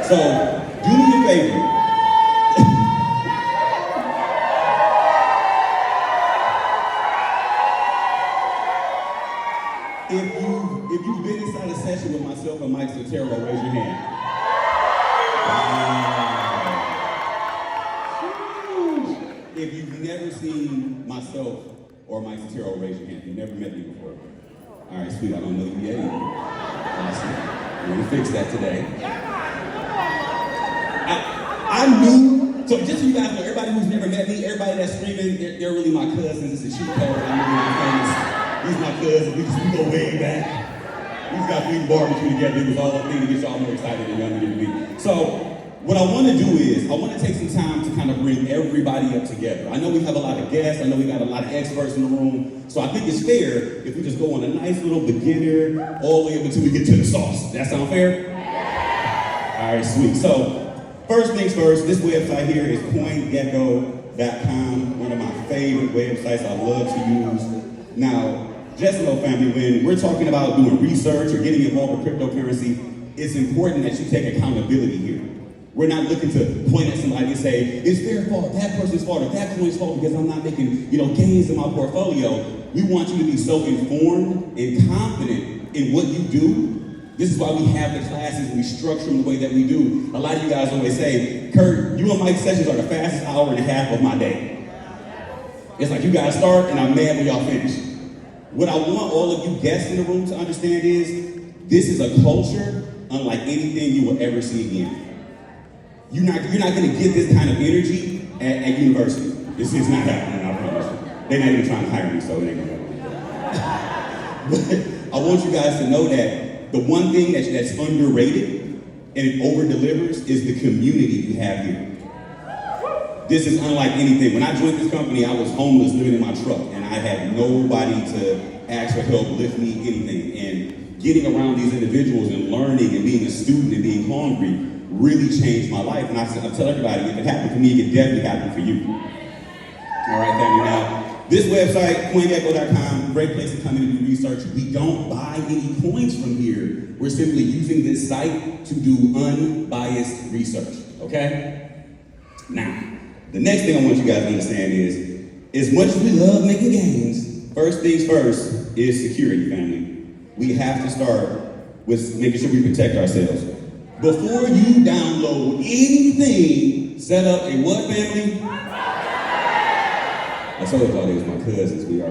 So, do me a favor. If you've been inside a session with myself and Mike Sotero, raise your hand. If you've never seen myself or Mike Sotero, raise your hand. You've never met me before. All right, sweet, I don't know you yet either. Awesome. We're gonna fix that today. I knew, so just so you guys know, everybody who's never met me, everybody that's screaming, they're really my cousins. It's a cheat code. I'm really famous. These my cousins. We go way back. We just got to eat barbecue together. It was all a thing to get y'all more excited and younger than me. So what I want to do is, I want to take some time to kind of bring everybody up together. I know we have a lot of guests. I know we got a lot of experts in the room. So I think it's fair if we just go on a nice little beginner all the way up until we get to the sauce. Does that sound fair? All right, sweet. So first things first, this website here is CoinGecko.com, one of my favorite websites I love to use. Now, just know, family, when we're talking about doing research or getting involved with cryptocurrency, it's important that you take accountability here. We're not looking to point at somebody and say, it's their fault, that person's fault, or that coin's fault because I'm not making, gains in my portfolio. We want you to be so informed and confident in what you do. This is why we have the classes and we structure them the way that we do. A lot of you guys always say, Kurt, you and Mike's sessions are the fastest hour and a half of my day. It's like you guys start and I'm mad when y'all finish. What I want all of you guests in the room to understand is, this is a culture unlike anything you will ever see again. You're not going to get this kind of energy at university. This is not happening, I promise you. They're not even trying to hire me, so it ain't going to happen. But I want you guys to know that the one thing that's underrated and it over-delivers is the community you have here. This is unlike anything. When I joined this company, I was homeless, living in my truck, and I had nobody to ask for help, lift me, anything. And getting around these individuals and learning and being a student and being hungry really changed my life. And I tell everybody, if it happened for me, it can definitely happen for you. All right, family. Now, this website, CoinGecko.com, great place to come in and do research. We don't buy any coins from here. We're simply using this site to do unbiased research, okay? Now, the next thing I want you guys to understand is, as much as we love making gains, first things first is security, family. We have to start with making sure we protect ourselves. Before you download anything, set up a what, family? I told y'all they was my cousins. We do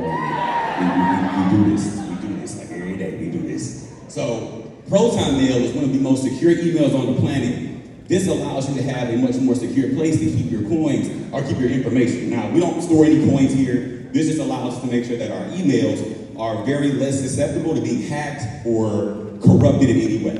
this. We do this like every day. We do this. So, Proton Mail is one of the most secure emails on the planet. This allows you to have a much more secure place to keep your coins or keep your information. Now, we don't store any coins here. This just allows us to make sure that our emails are very less susceptible to being hacked or corrupted in any way.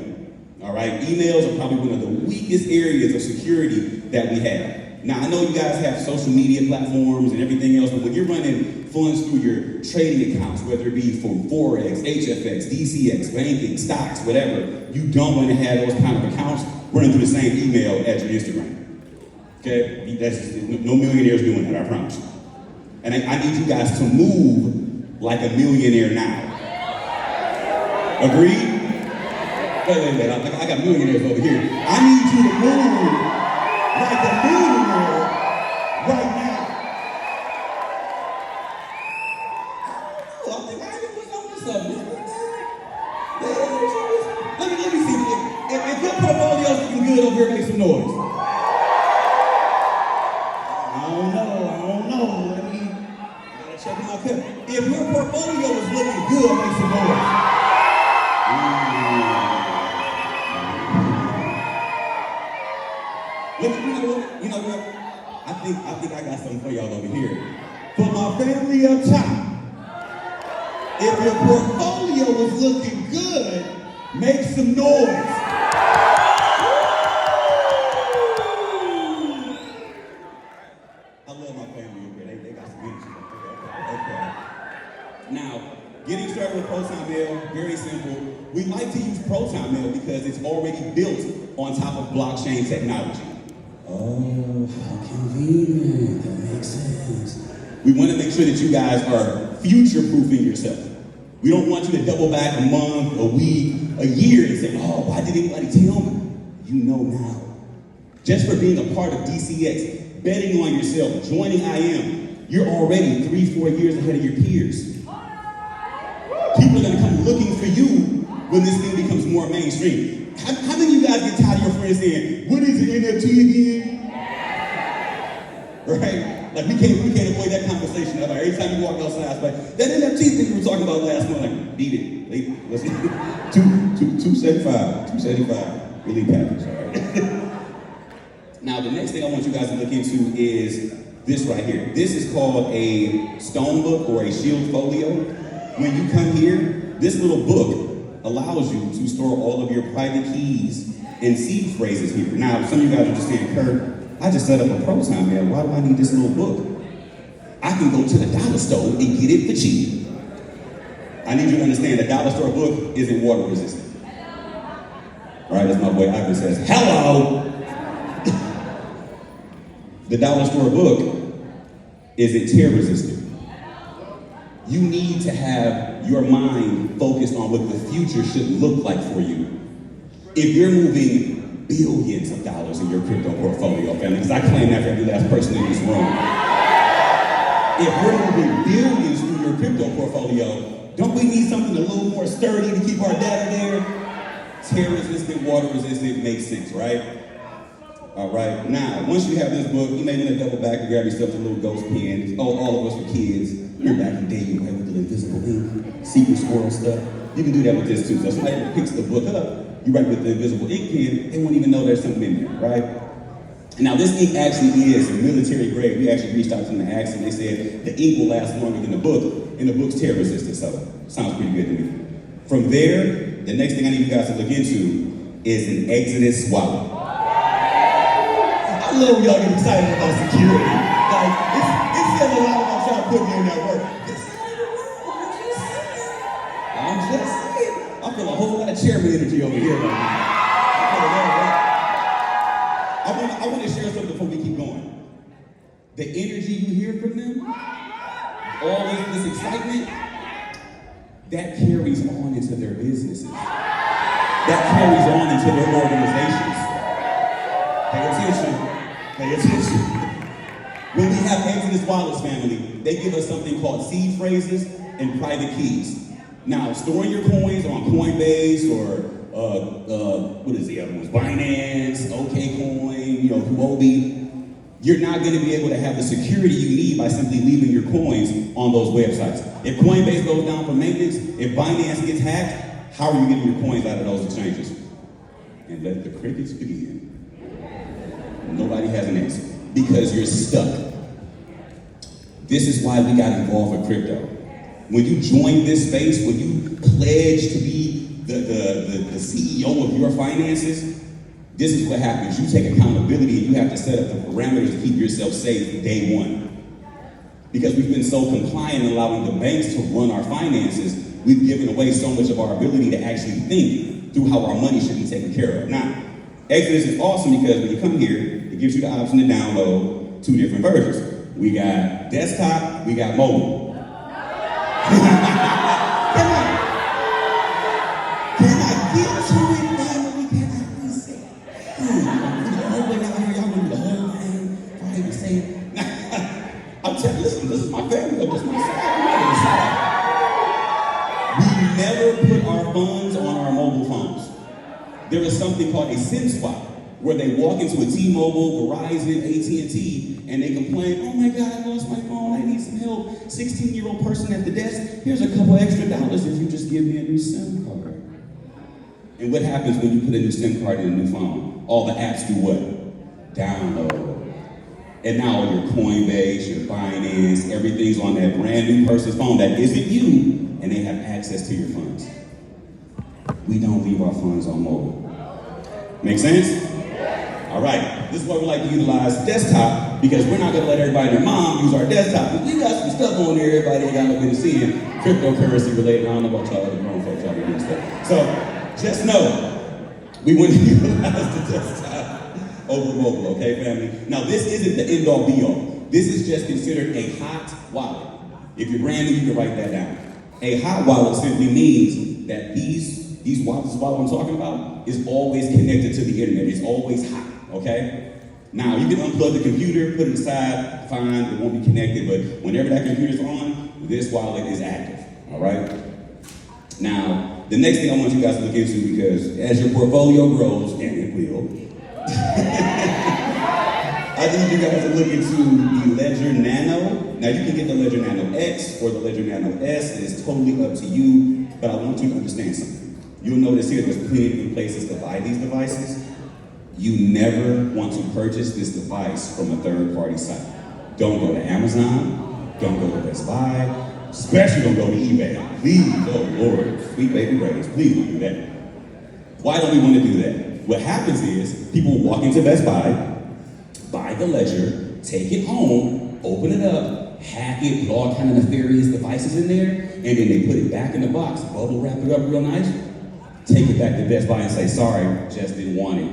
All right, emails are probably one of the weakest areas of security that we have. Now, I know you guys have social media platforms and everything else, but when you're running funds through your trading accounts, whether it be from Forex, HFX, DCX, banking, stocks, whatever, you don't want to have those kind of accounts running through the same email as your Instagram. Okay? That's no millionaire's doing that, I promise you. And I need you guys to move like a millionaire now. Agreed? Wait. I got millionaires over here. I need you to move like a millionaire right now. Oh, I think I was on something. Let me see. If your portfolio's looking good over here, make some noise. I don't know. I gotta check my cup. If your portfolio is looking good, make some noise. You know what? I think I got something for y'all over here. For my family up top, if your portfolio is looking good, make some noise. I love my family over here. They got some energy. Okay. Now, getting started with Proton Mail, very simple. We like to use Proton Mail because it's already built on top of blockchain technology. Oh, how convenient. That makes sense. We want to make sure that you guys are future-proofing yourself. We don't want you to double back a month, a week, a year and say, oh, why did anybody tell me? You know now. Just for being a part of DCX, betting on yourself, joining IM, you're already 3-4 years ahead of your peers. People are going to come looking for you when this thing becomes more mainstream. How many of you guys get tired of your friends saying, what is an NFT again? Right? Like we can't avoid that conversation. Like every time you walk outside, it's like, that NFT thing we were talking about last month, like, beat it. Listen, 275, relief package, all right? Now, the next thing I want you guys to look into is this right here. This is called a stone book or a shield folio. When you come here, this little book allows you to store all of your private keys and seed phrases here. Now, some of you guys are just saying, Kurt, I just set up a pro time, man. Why do I need this little book? I can go to the dollar store and get it for cheap. I need you to understand the dollar store book isn't water resistant. All right, as my boy Ivan says, hello! The dollar store book isn't tear resistant. You need to have your mind focused on what the future should look like for you. If you're moving billions of dollars in your crypto portfolio, family, because I claim that for every last person in this room. If we're moving billions through your crypto portfolio, don't we need something a little more sturdy to keep our data there? Tear resistant, water resistant, makes sense, right? All right, now, once you have this book, you may want to double back and grab yourself a little ghost pen. Oh, all of us were kids. Remember back in the day, you went with the invisible ink, secret squirrel stuff. You can do that with this too. So if somebody picks the book up, you write with the invisible ink pen, they won't even know there's something in there, right? And now this ink actually is military grade. We actually reached out to them and asked them, they said the ink will last longer than the book, and the book's tear resistant, so sounds pretty good to me. From there, the next thing I need you guys to look into is an Exodus wallet. I love when y'all get excited about security. Like, it says a lot about y'all putting in that work. I'm just saying. I feel a whole lot of chairman energy over here right now. I want to share something before we keep going. The energy you hear from them, all this excitement, that carries on into their businesses. That carries on into their organizations. Pay attention. Pay attention. When we have Exodus wallets, family, they give us something called seed phrases and private keys. Now, storing your coins on Coinbase or what is the other ones? Binance, OKCoin, Huobi. You're not going to be able to have the security you need by simply leaving your coins on those websites. If Coinbase goes down for maintenance, if Binance gets hacked, how are you getting your coins out of those exchanges? And let the crickets begin. Nobody has an answer because you're stuck. This is why we got involved with crypto. When you join this space, when you pledge to be the CEO of your finances, this is what happens. You take accountability and you have to set up the parameters to keep yourself safe day one. Because we've been so compliant in allowing the banks to run our finances, we've given away so much of our ability to actually think through how our money should be taken care of. Now, Exodus is awesome because when you come here, it gives you the option to download 2 different versions. We got desktop, we got mobile. Come on. Can I get to it, family? Can I please say it? Y'all went out here, y'all gonna do the whole thing before I even say it. I'm telling you, listen, this is my family, this is my side. We never put our funds on our mobile phones. There is something called a SIM swap, where they walk into a T-Mobile, Verizon, AT&T, and they complain, oh my God, I lost my phone, I need some help. 16-year-old person at the desk, here's a couple extra dollars if you just give me a new SIM card. And what happens when you put a new SIM card in a new phone? All the apps do what? Download. And now your Coinbase, your Binance, everything's on that brand new person's phone that isn't you, and they have access to your funds. We don't leave our funds on mobile. Make sense? All right, this is why we like to utilize desktop, because we're not going to let everybody and their mom use our desktop. Because we got some stuff on there everybody ain't got no business seeing, cryptocurrency related. I don't know about y'all, the grown folks, y'all doing stuff. So just know, we wouldn't utilize the desktop over mobile, okay, family? Now, this isn't the end-all be-all. This is just considered a hot wallet. If you're brand new, you can write that down. A hot wallet simply means that these wallets, this wallet I'm talking about, is always connected to the internet. It's always hot, okay? Now, you can unplug the computer, put it aside, fine, it won't be connected, but whenever that computer's on, this wallet is active, all right? Now, the next thing I want you guys to look into, because as your portfolio grows, and it will, I need you guys to look into the Ledger Nano. Now, you can get the Ledger Nano X or the Ledger Nano S. It is totally up to you, but I want you to understand something. You'll notice here there's plenty of different places to buy these devices. You never want to purchase this device from a third-party site. Don't go to Amazon, don't go to Best Buy, especially don't go to eBay. Please, oh Lord, sweet baby grace, please don't do that. Why don't we want to do that? What happens is people walk into Best Buy, buy the Ledger, take it home, open it up, hack it, put all kind of nefarious devices in there, and then they put it back in the box, bubble wrap it up real nice, take it back to Best Buy and say, sorry, just didn't want it.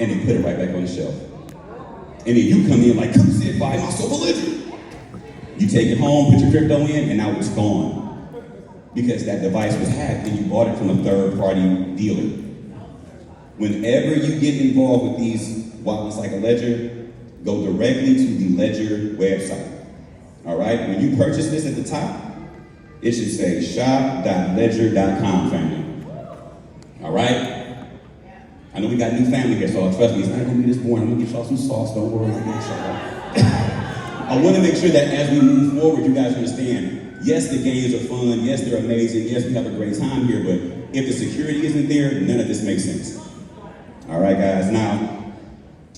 And they put it right back on the shelf. And then you come in like, come sit, buy myself a Ledger. You take it home, put your crypto in, and now it's gone. Because that device was hacked and you bought it from a third-party dealer. Whenever you get involved with these wallets like a Ledger, go directly to the Ledger website. All right? When you purchase this at the top, it should say shop.ledger.com, family. All right? I know we got new family here, so trust me, it's not gonna be this boring. I'm gonna get y'all some sauce, don't worry, I'm gonna get y'all. I wanna make sure that as we move forward, you guys understand, yes, the games are fun, yes, they're amazing, yes, we have a great time here, but if the security isn't there, none of this makes sense. All right, guys, now,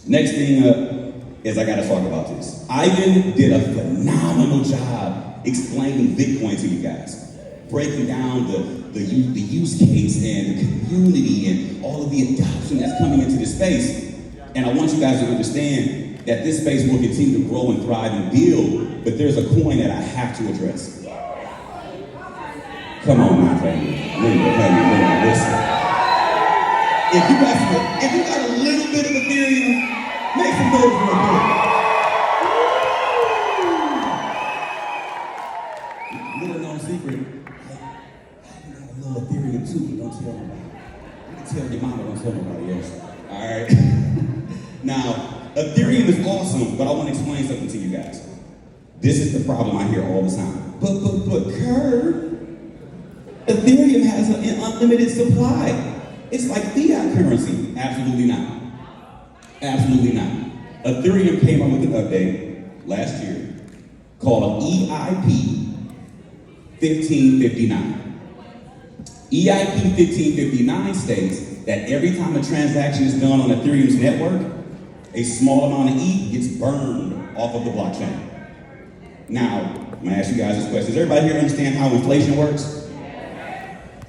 next thing is I gotta talk about this. Ivan did a phenomenal job explaining Bitcoin to you guys. Breaking down the use case and the community and all of the adoption that's coming into this space. And I want you guys to understand that this space will continue to grow and thrive and build, but there's a coin that I have to address. Come on, my family. Listen. If you got a little bit of Ethereum, make some noise real quick. Little known secret. Ethereum too, don't tell nobody. You can tell your mama, don't tell nobody else. Alright? Now, Ethereum is awesome, but I want to explain something to you guys. This is the problem I hear all the time. But Kurt, Ethereum has an unlimited supply. It's like fiat currency. Absolutely not. Absolutely not. Ethereum came out with an update last year called EIP 1559. EIP 1559 states that every time a transaction is done on Ethereum's network, a small amount of ETH gets burned off of the blockchain. Now, I'm gonna ask you guys this question. Does everybody here understand how inflation works?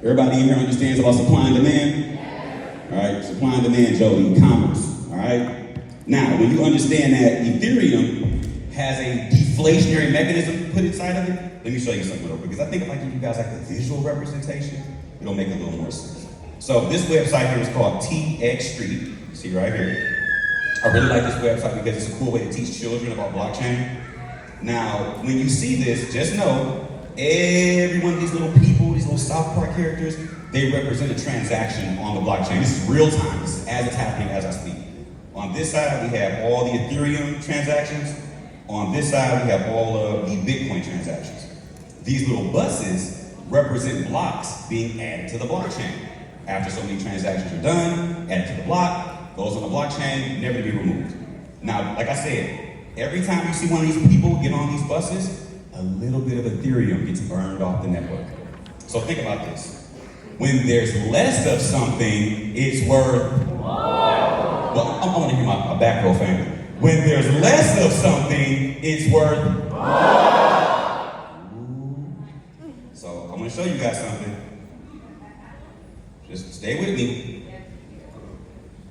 Everybody in here understands about supply and demand? All right, supply and demand, Jody, commerce, all right? Now, when you understand that Ethereum has a deflationary mechanism put inside of it, let me show you something real quick, because I think if I give you guys like the visual representation, it'll make a little more sense. So this website here is called TX Street. You see right here. I really like this website because it's a cool way to teach children about blockchain. Now, when you see this, just know every one of these little people, these little South Park characters, they represent a transaction on the blockchain. This is real time. This is as it's happening as I speak. On this side, we have all the Ethereum transactions. On this side, we have all of the Bitcoin transactions. These little buses represent blocks being added to the blockchain. After so many transactions are done, added to the block, goes on the blockchain, never to be removed. Now, like I said, every time you see one of these people get on these buses, a little bit of Ethereum gets burned off the network. So think about this. When there's less of something, it's worth more. Well, I want to hear my back row family. When there's less of something, it's worth more. So I'm going to show you guys something. Just stay with me.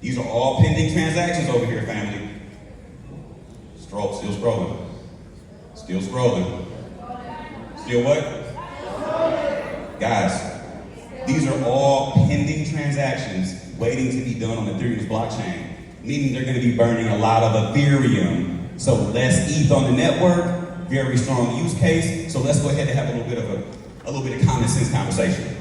These are all pending transactions over here, family. Still scrolling. Still scrolling. Still what? Guys, these are all pending transactions waiting to be done on Ethereum's blockchain, meaning they're going to be burning a lot of Ethereum. So less ETH on the network, very strong use case. So let's go ahead and have a little bit of a little bit of common sense conversation.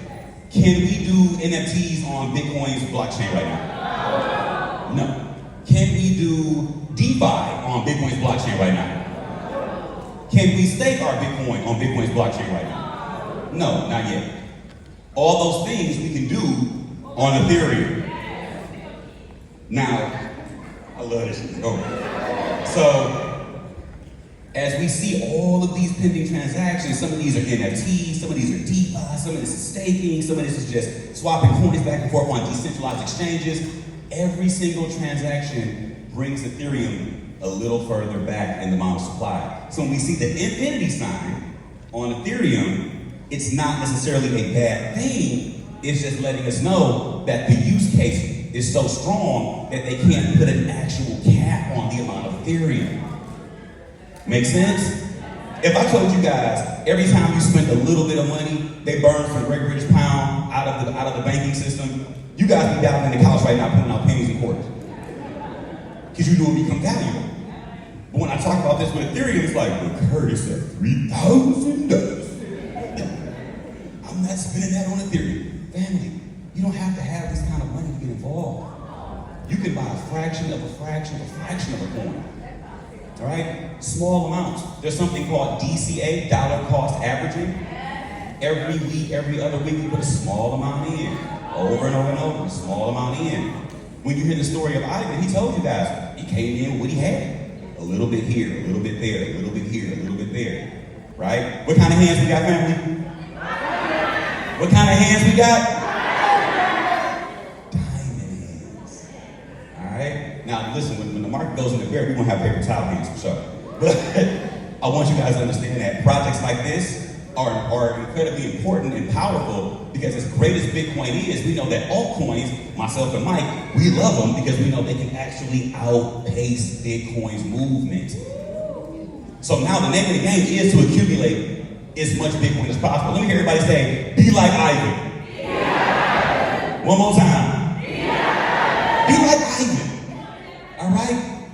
Can we do NFTs on Bitcoin's blockchain right now? No. Can we do DeFi on Bitcoin's blockchain right now? Can we stake our Bitcoin on Bitcoin's blockchain right now? No, not yet. All those things we can do on Ethereum. Now, I love this. So, as we see all of these pending transactions, some of these are NFTs, some of these are DeFi, some of this is staking, some of this is just swapping coins back and forth on decentralized exchanges. Every single transaction brings Ethereum a little further back in the amount of supply. So when we see the infinity sign on Ethereum, it's not necessarily a bad thing. It's just letting us know that the use case is so strong that they can't put an actual cap on the amount of Ethereum. Make sense? If I told you guys, every time you spent a little bit of money, they burn some Great British pound out of the banking system, you guys be down in the couch right now putting out pennies and quarters. Because you knew it become valuable. But when I talk about this with Ethereum, it's like, well, Curtis at $3,000. I'm not spending that on Ethereum. Family, you don't have to have this kind of money to get involved. You can buy a fraction of a fraction of a fraction of a coin. All right? Small amounts. There's something called DCA, dollar cost averaging. Every week, every other week, you put a small amount in. Over and over and over, a small amount in. When you hear the story of Ivan, he told you guys, he came in with what he had. A little bit here, a little bit there, a little bit here, a little bit there. Right? What kind of hands we got, family? What kind of hands we got? Diamond hands. All right? Now, listen, when the market goes in the bear, we're going to have paper towel hands for sure. But I want you guys to understand that projects like this are incredibly important and powerful because as great as Bitcoin is, we know that altcoins, myself and Mike, we love them because we know they can actually outpace Bitcoin's movement. So now the name of the game is to accumulate as much Bitcoin as possible. Let me hear everybody say, be like Ivan. Yeah. One more time. Yeah. Be like Ivan. All right?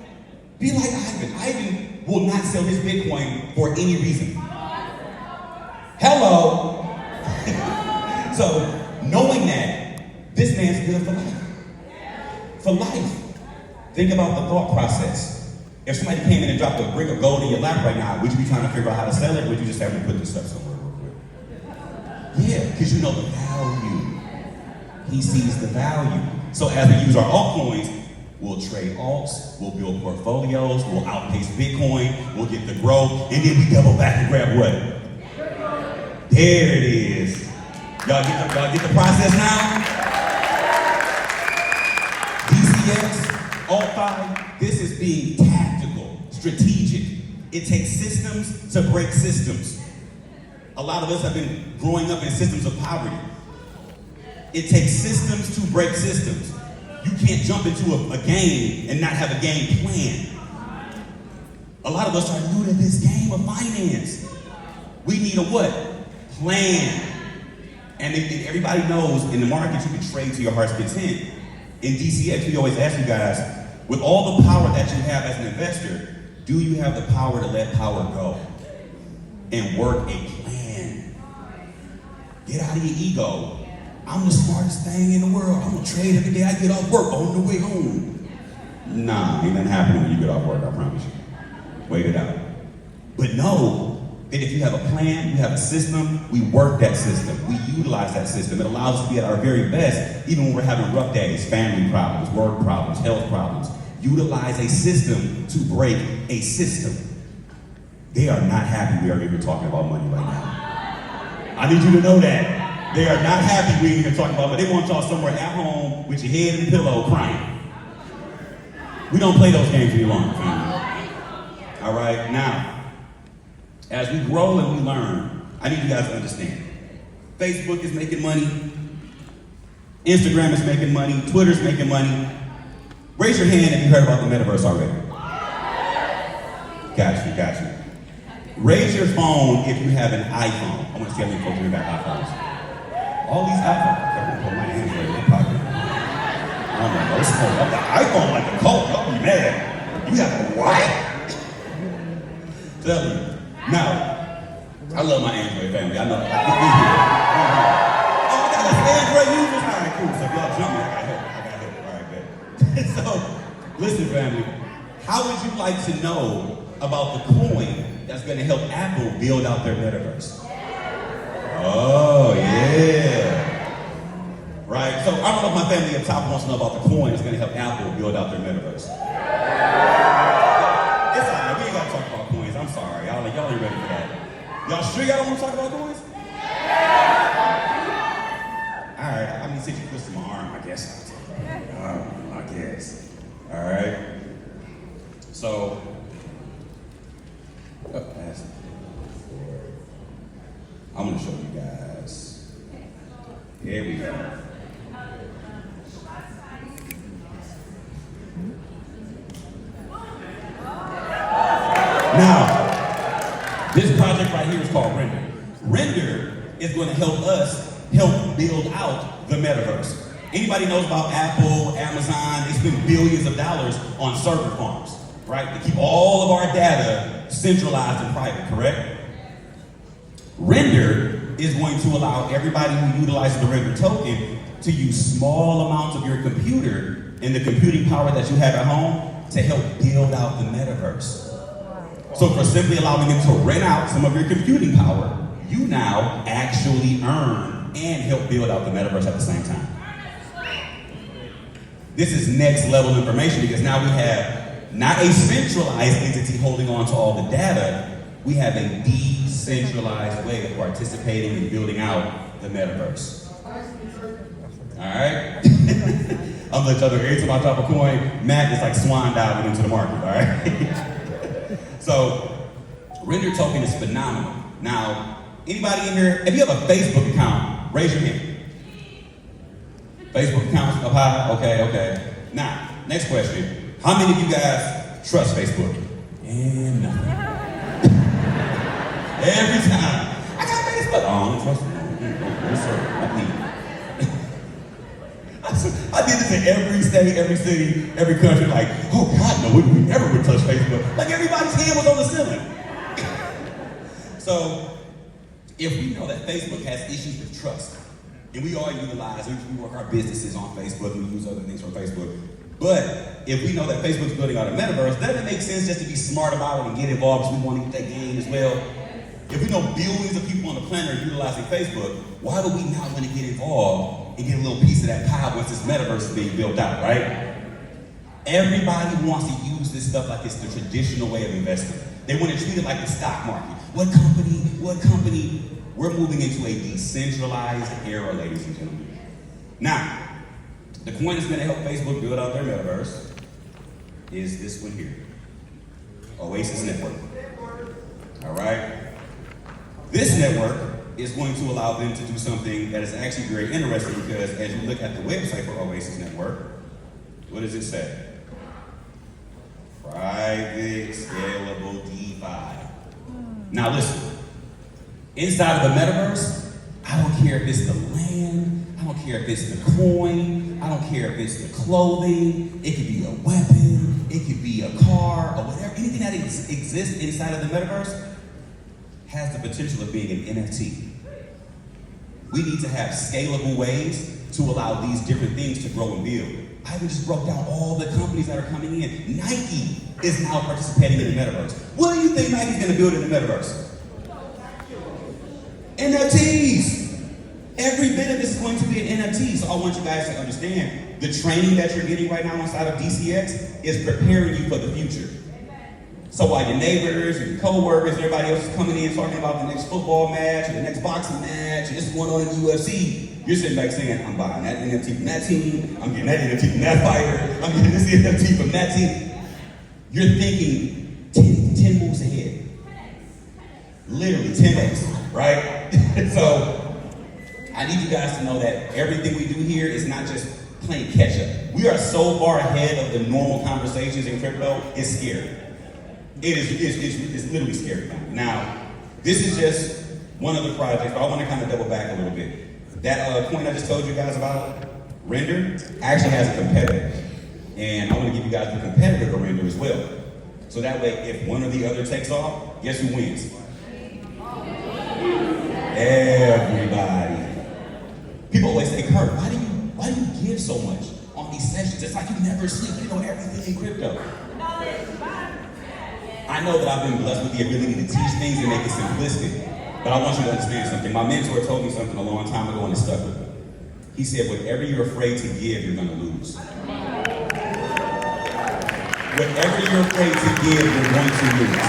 Be like Ivan. Ivan will not sell his Bitcoin for any reason. Hello. So, knowing that, this man's good for life. For life. Think about the thought process. If somebody came in and dropped a brick of gold in your lap right now, would you be trying to figure out how to sell it, or would you just have to put this stuff somewhere real quick? Yeah, because you know the value. He sees the value. So as we use our altcoins, we'll trade alts, we'll build portfolios, we'll outpace Bitcoin, we'll get the growth, and then we double back and grab what? There it is. Y'all get the process now? DCX, alt-fi, this is being tactical, strategic. It takes systems to break systems. A lot of us have been growing up in systems of poverty. It takes systems to break systems. You can't jump into a game and not have a game plan. A lot of us are new to this game of finance. We need a what? Plan. And everybody knows in the market you can trade to your heart's content. In DCX, we always ask you guys, with all the power that you have as an investor, do you have the power to let power go and work a plan? Get out of your ego. I'm the smartest thing in the world. I'm gonna trade every day I get off work on the way home. Nah, ain't nothing happening when you get off work, I promise you. Wait it out. But know that if you have a plan, you have a system, we work that system, we utilize that system. It allows us to be at our very best, even when we're having rough days, family problems, work problems, health problems. Utilize a system to break a system. They are not happy we are even talking about money right now. I need you to know that. They are not happy we even talking about money. They want y'all somewhere at home with your head in the pillow crying. We don't play those games any longer, family. All right, now, as we grow and we learn, I need you guys to understand. Facebook is making money. Instagram is making money. Twitter's making money. Raise your hand if you heard about the metaverse already. Got you. Raise your phone if you have an iPhone. I want to see how many folks here got iPhones. All these iPhones. I'm going to put my hands right in their pocket. I'm like, let's go. I'm the iPhone like a cult. I'll be mad. You have a what? Tell you. Now, I love my Android family. I know. to jump me. I got help. All right, good. So, listen, family. How would you like to know about the coin that's going to help Apple build out their metaverse? Oh, yeah. Right? So, I don't know if my family up top wants to know about the coin that's going to help Apple build out their metaverse. It's all right. We ain't got to talk about coins. I'm sorry. Y'all ain't ready for that. Y'all sure y'all don't want to talk about coins? All right. I mean, since you twisted my arm, I guess I'll take it. I guess. All right. So, I'm going to show you guys. Here we go. Now, this project right here is called Render. Render is going to help us help build out the metaverse. Anybody knows about Apple, Amazon? They spend billions of dollars on server farms, right? To keep all of our data centralized and private, correct? Render is going to allow everybody who utilizes the Render token to use small amounts of your computer and the computing power that you have at home to help build out the metaverse. So for simply allowing them to rent out some of your computing power, you now actually earn and help build out the metaverse at the same time. This is next level information because now we have not a centralized entity holding on to all the data, we have a decentralized way of participating and building out the metaverse. All right? I'm gonna let y'all know every time I drop a coin, Matt is like swan diving into the market, all right? So, Render token is phenomenal. Now, anybody in here, if you have a Facebook account, raise your hand. Facebook account up high? Okay. Now, next question. How many of you guys trust Facebook? And nothing. Every time. I got Facebook. Oh, I don't trust it. I did this in every state, every city, every country. Like, oh God, no, we never would touch Facebook. Like everybody's hand was on the ceiling. So, if we know that Facebook has issues with trust, and we all utilize, we work our businesses on Facebook, we use other things from Facebook. But if we know that Facebook's building out a metaverse, doesn't it make sense just to be smart about it and get involved because we want to get that game as well? If we know billions of people on the planet are utilizing Facebook, why would we not want to get involved and get a little piece of that pie once this metaverse is being built out, right? Everybody wants to use this stuff like it's the traditional way of investing. They want to treat it like the stock market. What company? We're moving into a decentralized era, ladies and gentlemen. Now, the coin that's going to help Facebook build out their metaverse is this one here, Oasis Network. All right? This network is going to allow them to do something that is actually very interesting because as you look at the website for Oasis Network, what does it say? Private, scalable DeFi. Now listen, inside of the metaverse, I don't care if it's the land, I don't care if it's the coin, I don't care if it's the clothing, it could be a weapon, it could be a car, or whatever, anything that exists inside of the metaverse has the potential of being an NFT. We need to have scalable ways to allow these different things to grow and build. I even just broke down all the companies that are coming in. Nike is now participating in the metaverse. What do you think Nike's gonna build in the metaverse? NFTs. Every bit of this is going to be an NFT. So I want you guys to understand the training that you're getting right now inside of DCX is preparing you for the future. So while your neighbors and your co-workers and everybody else is coming in talking about the next football match or the next boxing match and this is going on in the UFC, you're sitting back saying, I'm buying that NFT from that team, I'm getting that NFT from that fighter, I'm getting this NFT from that team. You're thinking 10 moves ahead. Literally 10x, right? So I need you guys to know that everything we do here is not just playing catch up. We are so far ahead of the normal conversations in crypto, it's scary. It's literally scary. Now, this is just one of the projects, but I want to kind of double back a little bit. That point I just told you guys about, Render, actually has a competitor. And I want to give you guys the competitor to Render as well. So that way, if one or the other takes off, guess who wins? Everybody. People always say, Kurt, why do you give so much on these sessions. It's like you never sleep. You know everything in crypto. I know that I've been blessed with the ability to teach things and make it simplistic, but I want you to understand something. My mentor told me something a long time ago and it stuck with me. He said, whatever you're afraid to give, you're gonna lose. Whatever you're afraid to give, you're going to lose.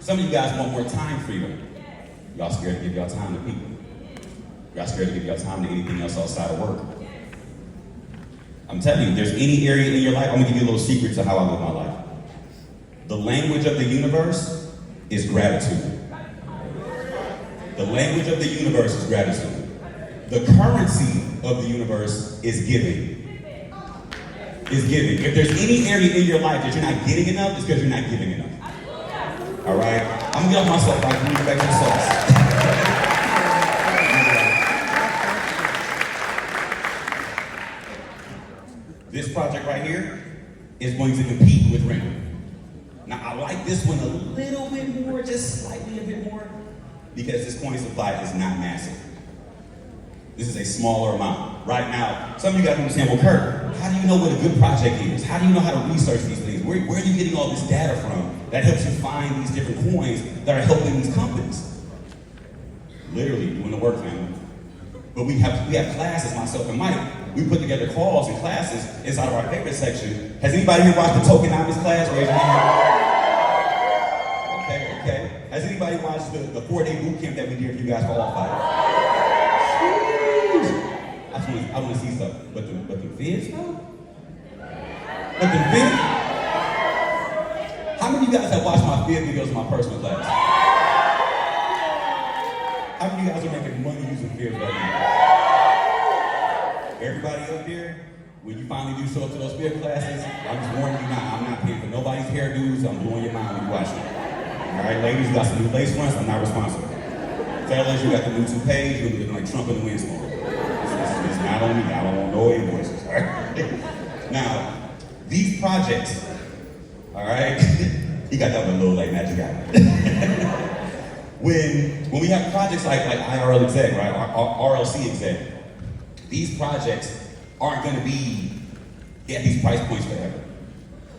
Some of you guys want more time freedom. Y'all scared to give y'all time to people. Y'all scared to give y'all time to anything else outside of work. I'm telling you, if there's any area in your life, I'm gonna give you a little secret to how I live my life. The language of the universe is gratitude. The language of the universe is gratitude. The currency of the universe is giving. Is giving. If there's any area in your life that you're not getting enough, it's because you're not giving enough. All right? I'm gonna get off myself. I'm gonna get back to the sauce. This project right here is going to compete with Render. Now, I like this one a little bit more, just slightly a bit more, because this coin supply is not massive. This is a smaller amount. Right now, some of you guys understand, well, Kurt, how do you know what a good project is? How do you know how to research these things? Where are you getting all this data from that helps you find these different coins that are helping these companies? Literally doing the work, family. But we have classes, myself and Mike. We put together calls and classes inside of our favorite section. Has anybody here watched the tokenomics class? Raise your hand. Okay. Has anybody watched the 4-day boot camp that we did for you guys qualified? I want to see stuff. But the vids, though? But the vids? How many of you guys have watched my vid videos in my personal class? How many of you guys are making money using vids right now? Everybody up there, when you finally do show up to those vid classes, I'm just warning you now, I'm not paying for nobody's hairdos, I'm blowing your mind when you watch it. All right, ladies, you got some new lace fronts, I'm not responsible. Fellas, you got the new toupees, you're looking like Trump in the windstorm. It's not on me, I don't want no invoices, all right? Now, these projects, all right, he got that with a little like magic eye. When we have projects like IRL exec, right, RLC exec, these projects aren't going to be at these price points forever.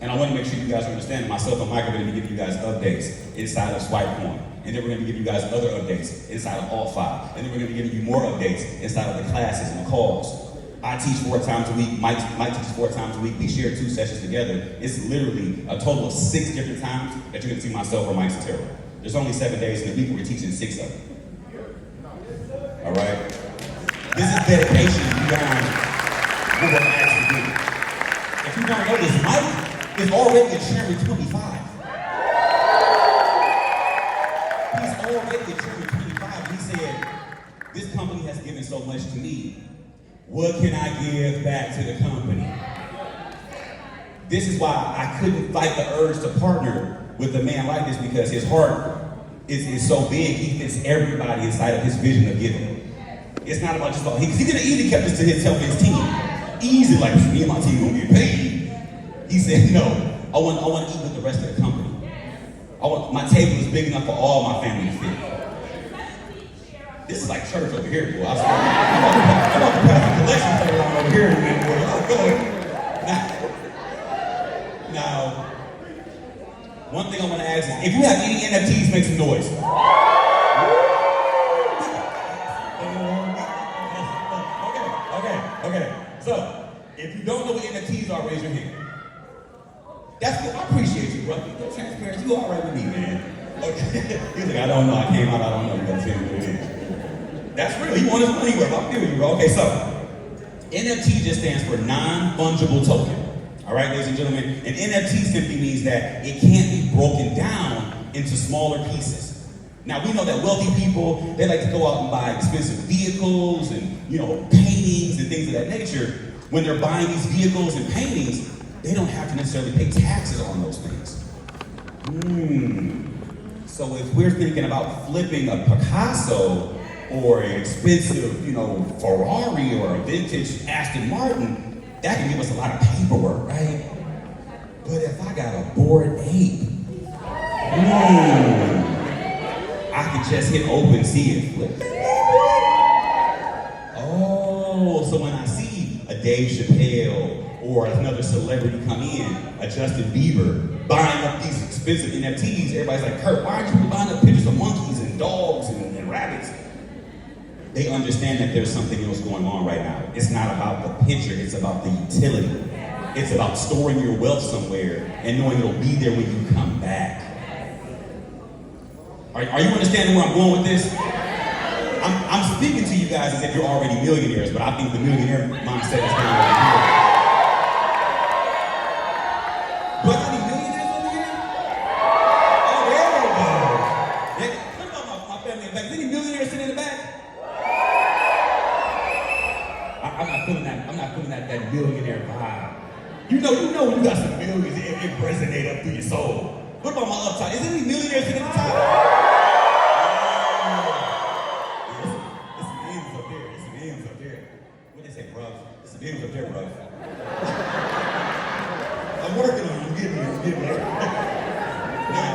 And I want to make sure you guys understand, myself and Mike are going to be giving you guys updates inside of Swipecoin. And then we're going to be giving you guys other updates inside of AllFi. And then we're going to be giving you more updates inside of the classes and the calls. I teach 4 times a week, Mike teaches 4 times a week. We share 2 sessions together. It's literally a total of 6 different times that you're going to see myself or Mike Sotero. There's only 7 days in the week where we're teaching 6 of them. All right? This is dedication you guys will ask to do. If you don't know this, Mike is already a Cherry 25. He's already a Cherry 25. He said, this company has given so much to me. What can I give back to the company? This is why I couldn't fight the urge to partner with a man like this, because his heart is so big, he fits everybody inside of his vision of giving. It's not about just about, he could have easily kept this to himself and his team. Easy, like, me and my team gonna get paid. He said, no, I want to eat with the rest of the company. My table is big enough for all my family to fit. This is like church over here, boy. I'm about to pass the collection plate around over here in a minute, boy. Let's go. Now, one thing I want to ask is, if you have any NFTs, make some noise. Okay. So, if you don't know what NFTs are, raise your hand. That's good. I appreciate you, bro. You're transparent. You all right with me, man. Okay. He's like, I don't know. I came out. I don't know. You gotta tell me what it is. That's real. He wants his money worth. I'm with you, bro. Okay, so NFT just stands for non-fungible token. All right, ladies and gentlemen. And NFT simply means that it can't be broken down into smaller pieces. Now, we know that wealthy people, they like to go out and buy expensive vehicles and, paintings and things of that nature. When they're buying these vehicles and paintings, they don't have to necessarily pay taxes on those things. So if we're thinking about flipping a Picasso or an expensive, Ferrari or a vintage Aston Martin, that can give us a lot of paperwork, right? But if I got a Bored Ape, I can just hit OpenSea and flip. Dave Chappelle or another celebrity come in, a Justin Bieber, buying up these expensive NFTs, everybody's like, Kurt, why aren't you buying up pictures of monkeys and dogs and rabbits? They understand that there's something else going on right now. It's not about the picture, it's about the utility. It's about storing your wealth somewhere and knowing it'll be there when you come back. Are you understanding where I'm going with this? I'm speaking to you guys as if you're already millionaires, but I think the millionaire mindset is kind of right here. Do I got any millionaires over here? Oh, there we go. Look at my family in the back. Is any millionaires sitting in the back? I'm not feeling that millionaire vibe. You know when you got some millions, it resonate up through your soul. What about my upside? Is there any millionaires sitting at the top? It's some M's up there. It's some M's up there. What they say, bro? It's some M's up there, bro. I'm working on it. I'm getting there. Now,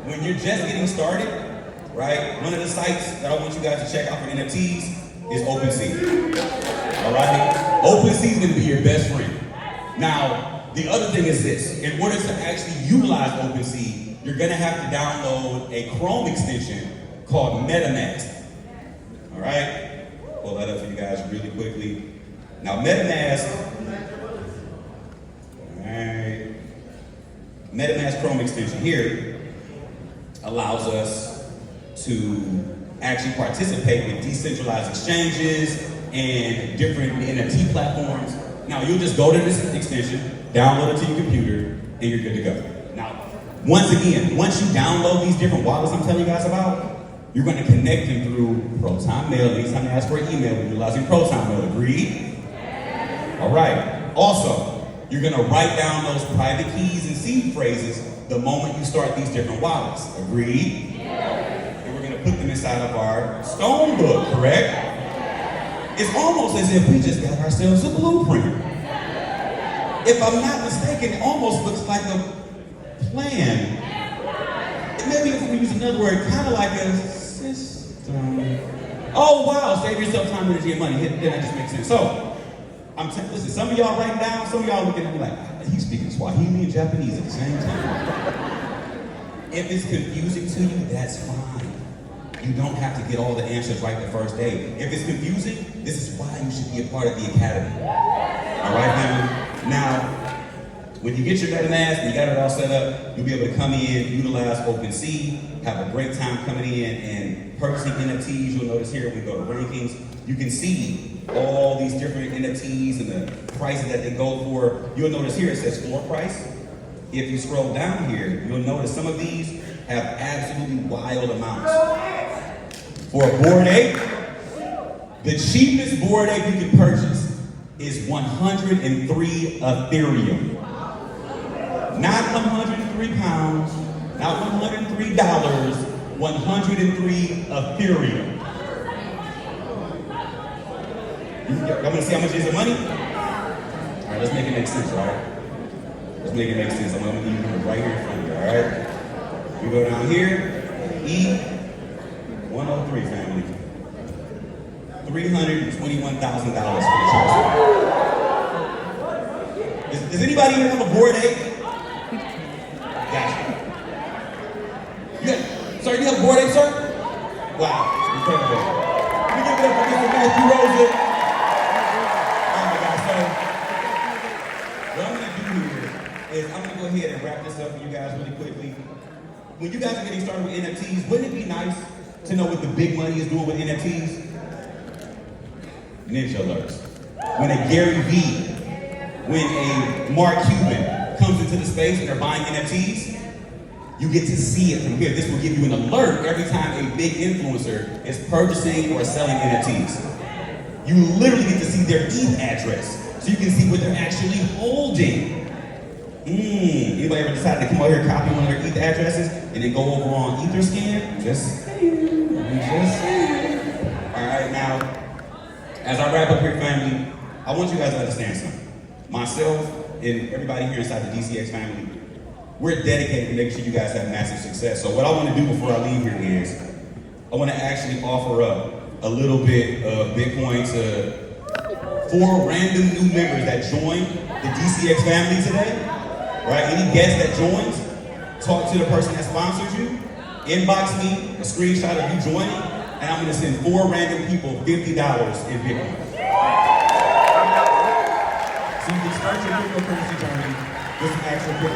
when you're just getting started, right? One of the sites that I want you guys to check out for NFTs is OpenSea. All right? OpenSea is going to be your best friend. Now, the other thing is this. In order to actually utilize OpenSea, you're going to have to download a Chrome extension called MetaMask. All right? Pull that up for you guys really quickly. Now, MetaMask, all right, MetaMask Chrome extension here allows us to actually participate with decentralized exchanges and different NFT platforms. Now, you'll just go to this extension, download it to your computer, and you're good to go. Now, once again, once you download these different wallets I'm telling you guys about, you're going to connect them through Proton Mail. Anytime you ask for an email, we're utilizing Proton Mail. Agreed? All right. Also, you're going to write down those private keys and seed phrases the moment you start these different wallets. Agreed? And we're going to put them inside of our stone book, correct? It's almost as if we just got ourselves a blueprint. If I'm not mistaken, it almost looks like a plan. Maybe if we use another word, kind of like a system. Oh wow, save yourself time, energy, and money. Then that just makes sense. So, listen, some of y'all writing down, some of y'all looking at me like, he's speaking Swahili and Japanese at the same time. If it's confusing to you, that's fine. You don't have to get all the answers right the first day. If it's confusing, this is why you should be a part of the academy. All right, family? Now, when you get your MetaMask and you got it all set up, you'll be able to come in, utilize OpenSea, have a great time coming in and purchasing NFTs. You'll notice here when we go to rankings, you can see all these different NFTs and the prices that they go for. You'll notice here it says floor price. If you scroll down here, you'll notice some of these have absolutely wild amounts. For a Bored Ape, the cheapest Bored Ape you can purchase is 103 Ethereum. Not 103 pounds, not $103, 103 Ethereum. Y'all wanna see how much is the money? All right, let's make it make sense, all right? Let's make it make sense. I'm gonna give you right here in front of you, all right? We go down here, E, 103 family. $321,000 for the choice. Does anybody here have a Bored Ape? Gotcha. Sir, you have a Bored Ape, sir? Wow, incredible. Let me give it up for Mr. Matthew Rosa. Oh my God, so what I'm gonna do here is I'm gonna go ahead and wrap this up for you guys really quickly. When you guys are getting started with NFTs, wouldn't it be nice to know what the big money is doing with NFTs? Ninja alerts. When a Gary Vee, when a Mark Cuban comes into the space and they're buying NFTs, you get to see it from here. This will give you an alert every time a big influencer is purchasing or selling NFTs. You literally get to see their ETH address, so you can see what they're actually holding. Anybody ever decided to come over here and copy one of their ETH addresses and then go over on Etherscan? Just saying. All right, now, as I wrap up here, family, I want you guys to understand something. Myself and everybody here inside the DCX family, we're dedicated to making sure you guys have massive success. So what I want to do before I leave here is, I want to actually offer up a little bit of Bitcoin to 4 random new members that joined the DCX family today, right? Any guest that joins, talk to the person that sponsors you, inbox me a screenshot of you joining, and I'm gonna send 4 random people $50 in Bitcoin. So you can start your cryptocurrency journey with some actual crypto.